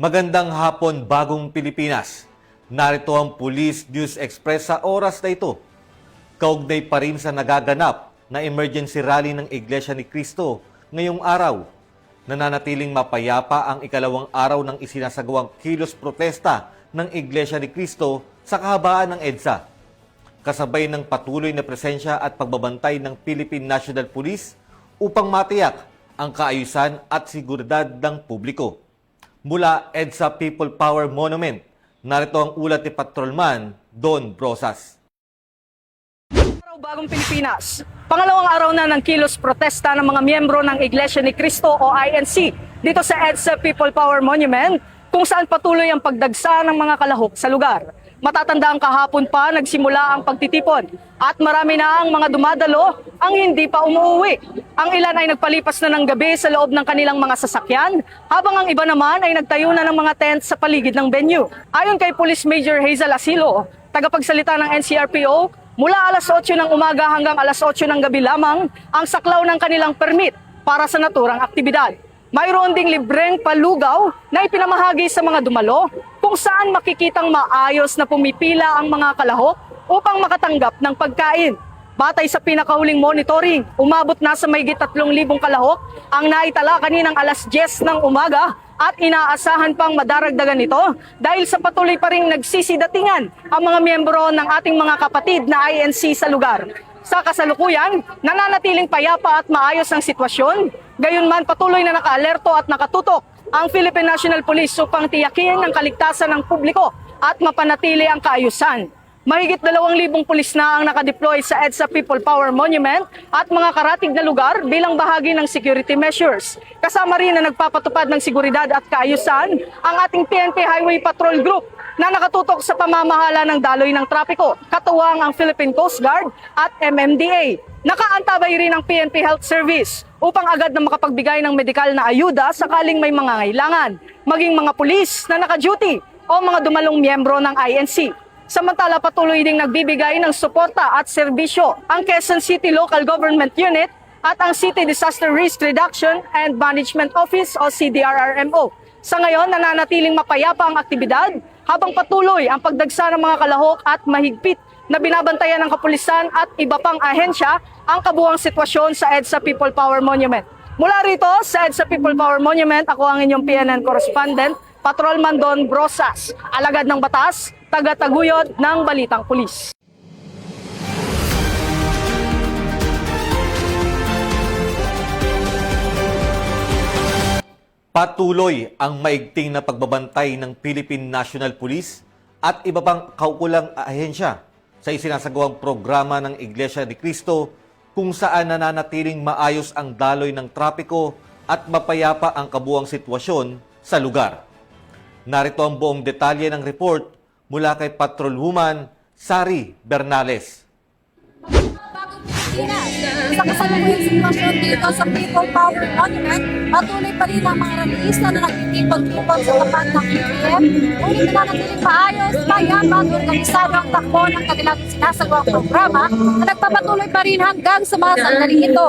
Magandang hapon, Bagong Pilipinas. Narito ang Police News Express sa oras na ito. Kaugnay pa rin sa nagaganap na emergency rally ng Iglesia ni Cristo ngayong araw. Nananatiling mapayapa ang ikalawang araw ng isinasagawang kilos protesta ng Iglesia ni Cristo sa kahabaan ng EDSA. Kasabay ng patuloy na presensya at pagbabantay ng Philippine National Police upang matiyak ang kaayusan at seguridad ng publiko. Mula EDSA People Power Monument, narito ang ulat ni Patrolman Don Brosas. Bagong Pilipinas, pangalawang araw na ng kilos protesta ng mga miyembro ng Iglesia ni Cristo o INC dito sa EDSA People Power Monument kung saan patuloy ang pagdagsa ng mga kalahok sa lugar. Matatandaan kahapon pa nagsimula ang pagtitipon at marami na ang mga dumadalo ang hindi pa umuwi. Ang ilan ay nagpalipas na ng gabi sa loob ng kanilang mga sasakyan habang ang iba naman ay nagtayo na ng mga tent sa paligid ng venue. Ayon kay Police Major Hazel Asilo, tagapagsalita ng NCRPO, mula alas 8 ng umaga hanggang alas 8 ng gabi lamang ang saklaw ng kanilang permit para sa naturang aktibidad. Mayroon ding libreng palugaw na ipinamahagi sa mga dumalo kung saan makikitang maayos na pumipila ang mga kalahok upang makatanggap ng pagkain. Batay sa pinakahuling monitoring, umabot na sa mahigit 3,000 kalahok ang naitala kaninang alas 10 ng umaga at inaasahan pang madaragdagan ito dahil sa patuloy pa ring nagsisidatingan ang mga miyembro ng ating mga kapatid na INC sa lugar. Sa kasalukuyan, nananatiling payapa at maayos ang sitwasyon. Gayunman patuloy na nakaalerto at nakatutok ang Philippine National Police upang tiyakin ang kaligtasan ng publiko at mapanatili ang kaayusan. Mahigit 2,000 pulis na ang nakadeploy sa EDSA People Power Monument at mga karatig na lugar bilang bahagi ng security measures. Kasama rin na nagpapatupad ng seguridad at kaayusan ang ating PNP Highway Patrol Group na nakatutok sa pamamahala ng daloy ng trapiko, katuwang ang Philippine Coast Guard at MMDA. Nakaantabay rin ang PNP Health Service upang agad na makapagbigay ng medikal na ayuda sakaling may mga ngailangan, maging mga pulis na naka-duty o mga dumalong miyembro ng INC. Samantala patuloy ding nagbibigay ng suporta at serbisyo ang Quezon City Local Government Unit at ang City Disaster Risk Reduction and Management Office o CDRRMO. Sa ngayon, nananatiling mapayapa ang aktibidad habang patuloy ang pagdagsa ng mga kalahok at mahigpit na binabantayan ng kapulisan at iba pang ahensya ang kabuuang sitwasyon sa EDSA People Power Monument. Mula rito sa EDSA People Power Monument, ako ang inyong PNN correspondent, Patrolman Don Brosas, alagad ng batas, taga-taguyod ng Balitang Pulis. Patuloy ang maigting na pagbabantay ng Philippine National Police at iba pang kaukulang ahensya sa isinasagawang programa ng Iglesia ni Cristo kung saan nananatiling maayos ang daloy ng trapiko at mapayapa ang kabuuang sitwasyon sa lugar. Narito ang buong detalye ng report mula kay Patrolwoman Sari Bernales. Sa kasalukuyang sitwasyon dito sa People Power Monument, patuloy pa rin ang mga rallyista na nagtitipon-tipon sa tapat ng PPM. Ngunit nananatiling maayos, payapa at organisado ang takbo ng kanilang sinasagawang programa na nagpapatuloy pa rin hanggang sa mga sandaling ito.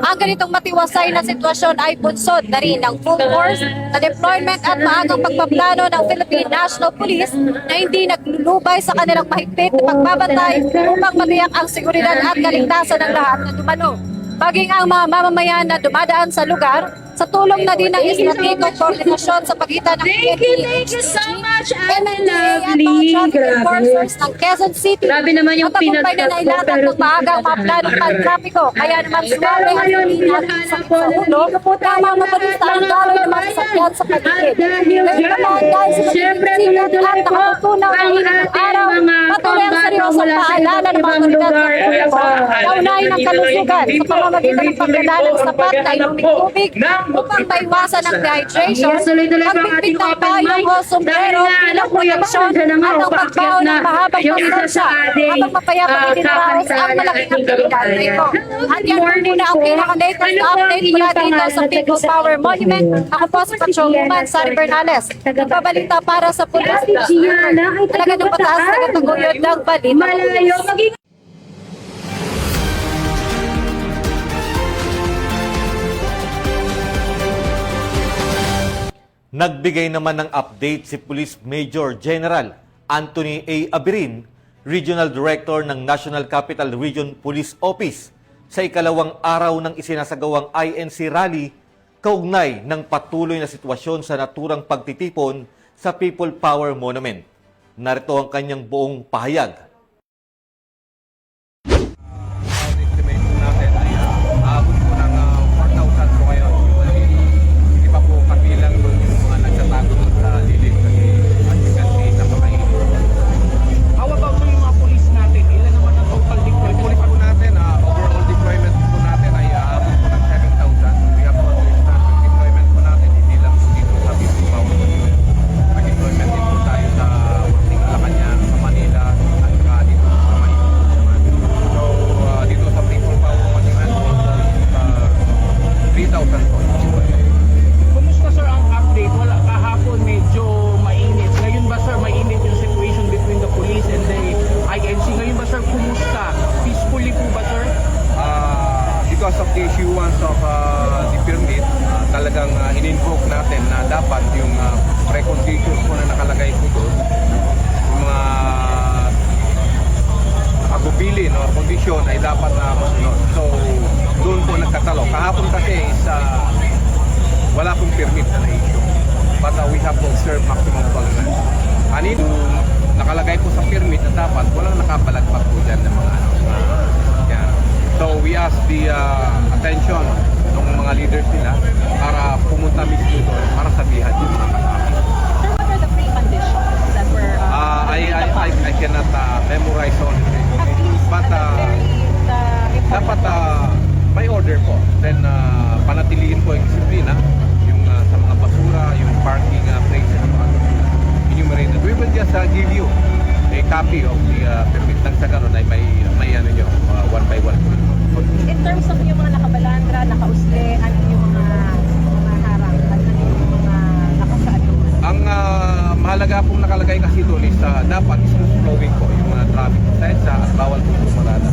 Ang ganitong matiwasay na sitwasyon ay bunsod na rin ng full force na deployment at maagang pagpaplano ng Philippine National Police na hindi naglulubay sa kanilang mahigpit na pagbabantay upang matiyak ang seguridad at kaligtasan ng lahat na dumalo. Maging ang mga mamamayan na dumadaan sa lugar, sa tulong na din ng estratehikong koordinasyon sa pagitan ng PNP, MNDA at mga traffic enforcers ng Quezon City. Grabe naman yung Matagumpay na nailatag ng maagang mga planong pag-trapiko. Kaya naman sumabi ang hindi natin sa ulo na mga motorista ang daloy ng mga sasakyan sa paligid. Ngayon naman dahil sa pagsikat at nakatutunaw ng ilang araw, patuloy ang seryosong paalala ng mga otoridad ng publiko na unahin ang kalusugan sa pamamagitan ng pagdala ng sapat na inuming tubig upang maiwasan ang dehydration, pagpipit ng payong o sombrero bilang proteksyon at ang pagbaon ng mahabang pagsansya habang mapayapang itinaraos ang malaking aktibidad na ito. At yan po muna ang pinaka-latest update mula dito sa People Power Monument. Ako po si Patrolwoman Sari Bernales. Nagbabalita para sa Police News. Talaga ng pataas na kataguyod ng balita. Nagbigay naman ng update si Police Major General Anthony A. Abirin, Regional Director ng National Capital Region Police Office, sa ikalawang araw ng isinasagawang INC Rally kaugnay ng patuloy na sitwasyon sa naturang pagtitipon sa People Power Monument. Narito ang kanyang buong pahayag. Estimate po natin ay aabot po ng 4,000 po ngayon. Hindi pa po kabilang doon yung mga nagsatago doon sa lilit kasi as you can see, napakainit. How about po yung mga police natin? Ilan naman ang total deployment? Police po natin, overall deployment po natin ay aabot po ng 7,000. We have to understand yung deployment po natin, hindi lang po dito sa People Power Monument. Mag-deployment din po tayo sa Malacanang, sa Manila, at saka dito sa Maynila naman. So, dito sa People Power Monument, 3,000 po. Kumusta sir ang update? Wala kahapon medyo mainit. Ngayon ba sir mainit yung situation between the police and the INC? Ngayon ba sir kumusta? Peacefully po ba sir? Because of the issuance of the permit, talagang in-invoke natin na dapat yung preconditions po na nakalagay po doon, yung mga agubilin or condition ay dapat na masunod. So, doon po nagkatalo. Kahapon kasi is wala pong permit na na-issue. But we have to observe maximum tolerance. Anin, nakalagay po sa permit na dapat walang nakapalagpak po dyan ng mga yan. So we ask the attention ng mga leaders nila para pumunta mismo doon para sabihan yung mga kasama. Sir, what are the preconditions that were I cannot memorize all the things. at least But dapat may order po. Then panatilihin po yung disiplina, yung sa mga basura, yung parking places, enumerated. We will just give you a copy of the permit nang sa ganun ay may ano nyo, one by one. in terms of yung mga nakabalandra, nakausli, ano yung mga harang, ano yung mga nakasaano? Ang mahalaga pong nakalagay kasi doon is dapat smooth flowing po yung mga traffic sa EDSA at bawal po pumarada.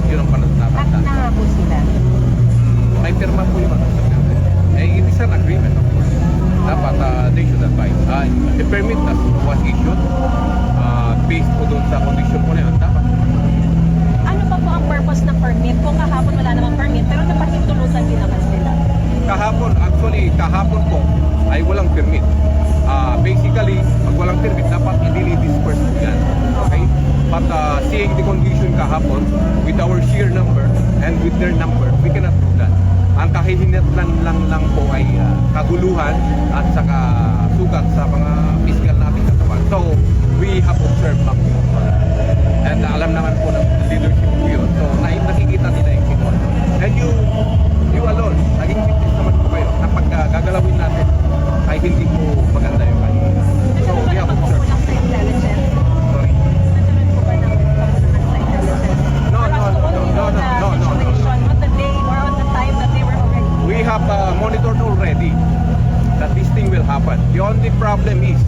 Yun ang At panatapatan. nangako sila. May pirma po yung sa permit. It is an agreement of course. Dapat they should advise. The permit that was issued based po doon sa condition po na yun, dapat Ano pa po ang purpose ng permit? Kung kahapon wala namang permit, pero napahintulutan din naman sila. kahapon po ay walang permit. Basically, pag walang permit, dapat i-disperse po yan. Okay? But seeing the condition kahapon, with our sheer number and with their number, we cannot do that. Ang kahihinatlan lang po ay kaguluhan at saka sugat sa mga physical nating katawan. So, we have observed maximum tolerance. And alam naman po ng leadership po yun. So, nakikita nila yung sitwasyon. And you alone, naging witness naman po kayo na pag gagalawin natin ay hindi po maganda yung kanina. So, we have observed. Intelligence. Sorry. Nagkaroon po ba ng intelligence? No. Situation on the day or on the time that they were already. We have monitored already that this thing will happen. The only problem is,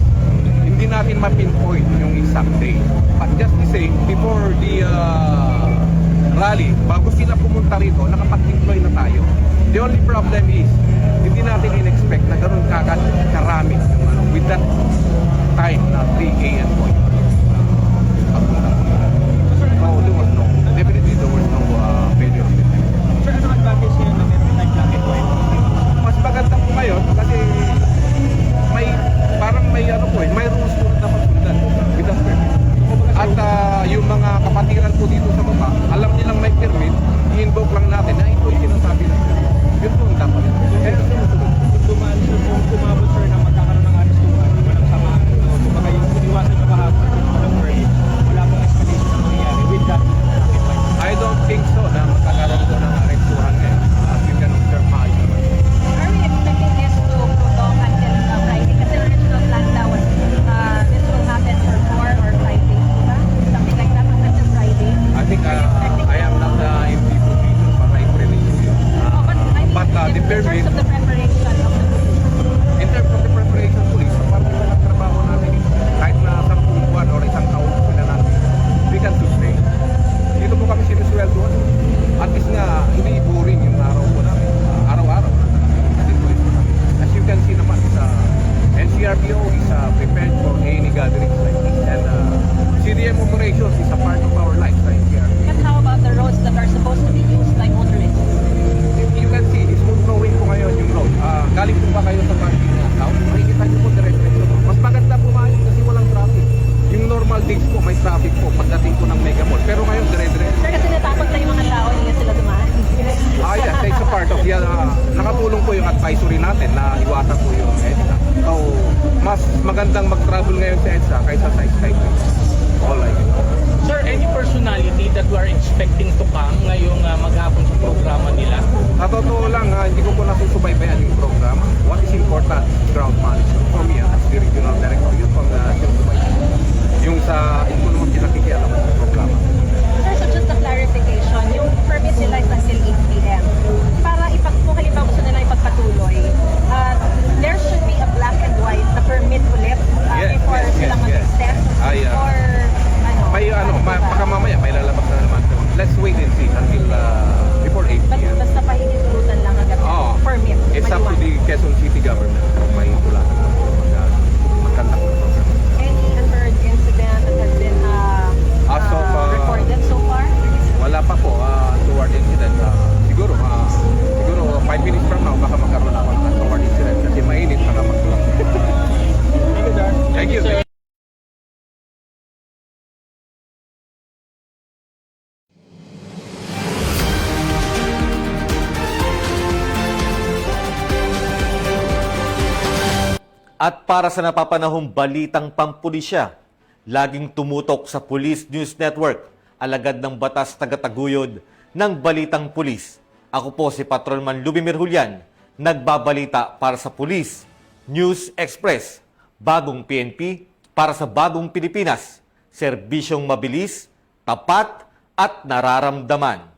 hindi natin ma-pinpoint yung exact day. But just to say, before the rally, bago sila pumunta rito, nakapag-deploy na tayo. The only problem is, hindi natin in-expect na ganun karami yung, with that time na 3 a.m. po yung pagpunta po nila. So, there was no, definitely there was no failure of the time. Sir, ano advantage nyo na meron nag-jacket po? Mas maganda po ngayon kasi may rules po na dapat sundan with that permit. At yung mga kapatiran po dito sa baba, alam nilang may permit, i-invoke lang natin na ito yung sinasabi ng permit. Yun po ang dapat. Kaya kung dumaan sir, kung kumabot sir na magkakaroon ng arestuhan, walang samaan. Kumbaga yung iniwasan nyo kahapon, walang permit, wala pong escalation na mangyayari with that jacket po. I don't think so na magkakaroon po ng arestuhan ngayon. As you can observe, maayos naman. Are we expecting this to prolong until Friday? Kasi the original plan daw was this will happen for 4 or 5 days, diba? Something like that until Friday. I think I am not in the position para i-predict yun. But the in permit, terms of the preparation of the police. in terms of the preparation police, parang yung trabaho namin, kahit na 10 buwan o isang taon sila natin, we can sustain. Dito po kami sinusweldoan. At least nga, hindi boring yung araw po namin. Araw-araw. Kasi police po namin. As you can see naman sa advisory natin na iwasan po yung EDSA. So, mas magandang mag-travel ngayon sa EDSA kaysa sa Skype. All I can. Sir, any personality that we are expecting to come ngayong maghapon sa programa nila? Sa totoo lang, hindi ko po nasusubaybayan yung programa. What is important is ground management. For me, as the regional director, yun pang sinusubaybayan. Yung sa, hindi ko naman pinakikialam sa programa. Sir, so just a clarification, yung permit nila is until 8 p.m. Para kung halimbawa gusto nila ipagpatuloy, there should be a black and white na permit ulit before sila mag-extend? Or baka mamaya may lalabas na naman. Let's wait and see until before 8 p.m. basta pahinitulutan lang agad permit? It's up to the Quezon City government kung may tulan mag-conduct ng program. Any unearned incident that has been As of, recorded so far? Wala pa po toward incident. Siguro 5 minutes from now baka magkaroon ako ng toward incident kasi mainit saka mag-vlog. Thank you, sir. At para sa napapanahong balitang pampulisya, laging tumutok sa Police News Network, alagad ng batas tagataguyod ng Balitang Pulis. Ako po si Patrolman Lubimir Julian, nagbabalita para sa Police News Express, bagong PNP para sa bagong Pilipinas, serbisyong mabilis, tapat at nararamdaman.